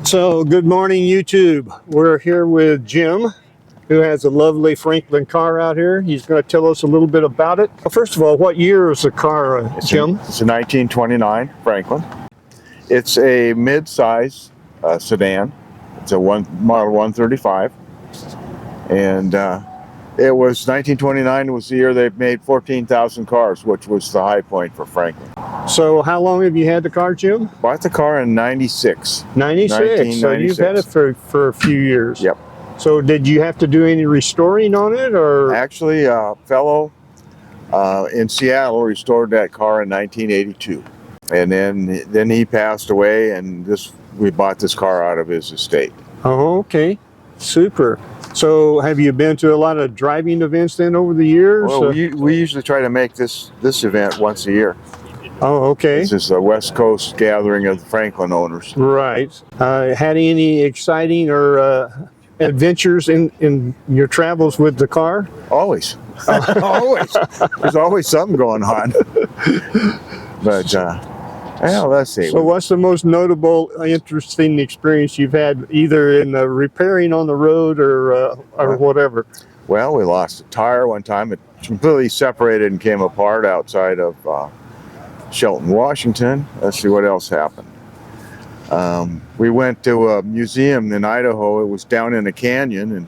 So, good morning, YouTube. We're here with Jim, who has a lovely Franklin car out here. He's going to tell us a little bit about it. Well, first of all, what year is the car, Jim? It's a 1929 Franklin. It's a mid-size sedan. It's a model 135, and it was 1929 was the year they made 14,000 cars, which was the high point for Franklin. So, how long have you had the car, Jim? Bought the car in 96. 96. So you've had it for a few years. Yep. So did you have to do any restoring on it, or? Actually, a fellow in Seattle restored that car in 1982, and then he passed away, and we bought this car out of his estate. Oh, okay, super. So have you been to a lot of driving events then over the years? Well, we usually try to make this event once a year. Oh, okay. This is a West Coast gathering of the Franklin owners. Right. Had any exciting or adventures in your travels with the car? Always. Always. There's always something going on. But, well, let's see. So what's the most notable, interesting experience you've had, either in repairing on the road or whatever? Well, we lost a tire one time. It completely separated and came apart outside of Shelton, Washington. Let's see what else happened. We went to a museum in Idaho. It was down in a canyon,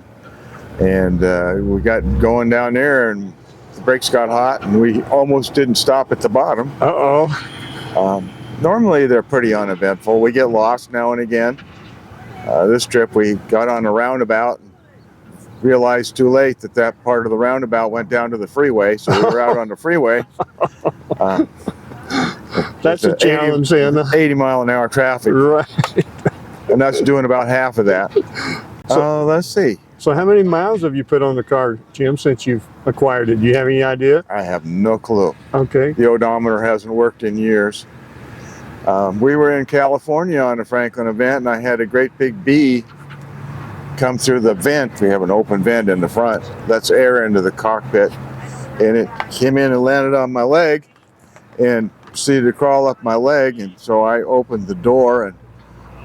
and we got going down there, and the brakes got hot, and we almost didn't stop at the bottom. Uh-oh. Normally, they're pretty uneventful. We get lost now and again. This trip, we got on a roundabout and realized too late that part of the roundabout went down to the freeway, so we were out on the freeway. That's a challenge, then. 80-mile-an-hour traffic. Right. And that's doing about half of that. So let's see. So how many miles have you put on the car, Jim, since you've acquired it? Do you have any idea? I have no clue. Okay. The odometer hasn't worked in years. We were in California on a Franklin event, and I had a great big bee come through the vent. We have an open vent in the front. That's air into the cockpit. And it came in and landed on my leg and proceeded to crawl up my leg. And so I opened the door and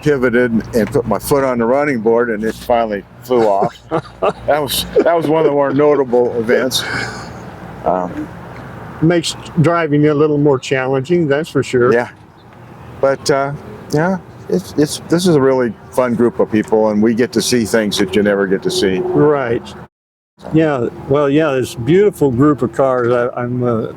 pivoted and put my foot on the running board, and it finally flew off. That was one of the more notable events. Makes driving a little more challenging, that's for sure. Yeah. But yeah, this is a really fun group of people, and we get to see things that you never get to see. Right. Yeah. Well, yeah, it's a beautiful group of cars. I'm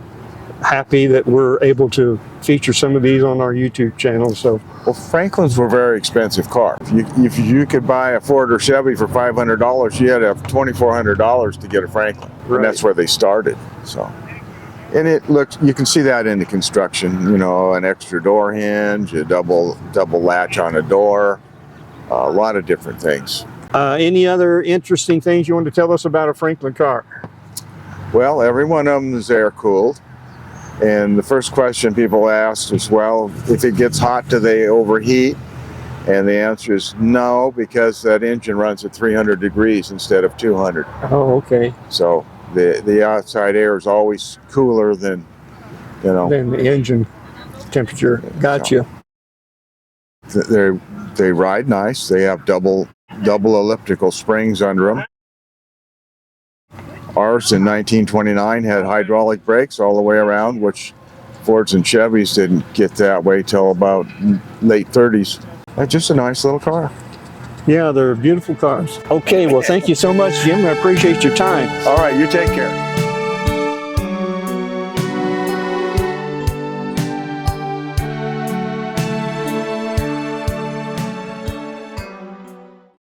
happy that we're able to feature some of these on our YouTube channel. So, well, Franklins were very expensive cars. If you could buy a Ford or Chevy for $500, you had to have $2,400 to get a Franklin, right. And that's where they started. So. And it looks, you can see that in the construction, you know, an extra door hinge, a double latch on a door, a lot of different things. Any other interesting things you want to tell us about a Franklin car? Well, every one of them is air cooled. And the first question people ask is, well, if it gets hot, do they overheat? And the answer is no, because that engine runs at 300 degrees instead of 200. Oh, okay. So the outside air is always cooler than, you know, than the engine temperature. Gotcha. They ride nice. They have double elliptical springs under them. Ours in 1929 had hydraulic brakes all the way around, which Fords and Chevys didn't get that way till about late 30s. That's just a nice little car. Yeah, they're beautiful cars. Okay, well, thank you so much, Jim. I appreciate your time. All right, you take care.